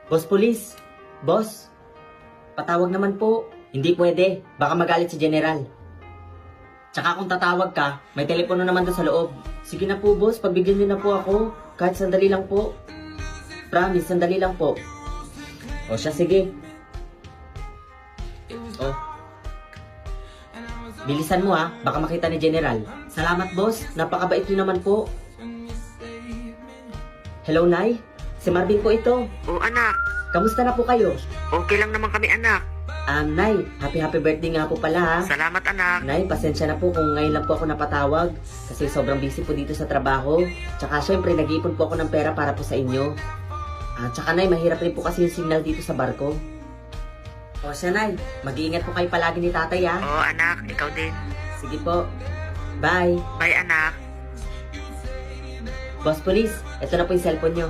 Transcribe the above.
Boss Police! Boss! Patawag naman po. Hindi pwede. Baka magalit si General. Tsaka kung tatawag ka, may telepono naman doon sa loob. Sige na po, boss. Pagbigyan niyo na po ako. Kahit sandali lang po. Promise, sandali lang po. O siya, sige. O. Bilisan mo ha. Baka makita ni General. Salamat, boss. Napakabait niyo naman po. Hello, Nay. Si Marvin po ito. Oh anak, Kamusta na po kayo? okay lang naman kami anak. Nay, happy birthday nga po pala ha. Salamat anak. Nay, pasensya na po kung ngayon lang po ako napatawag kasi sobrang busy po dito sa trabaho. Tsaka syempre, nag-iipon po ako ng pera para po sa inyo. Tsaka Nay, mahirap rin po kasi yung signal dito sa barko. O siya Nay, mag-iingat po kayo palagi ni tatay ha. Oo anak, ikaw din. Sige po. Bye. Bye anak. Boss Police, ito na po yung cellphone nyo.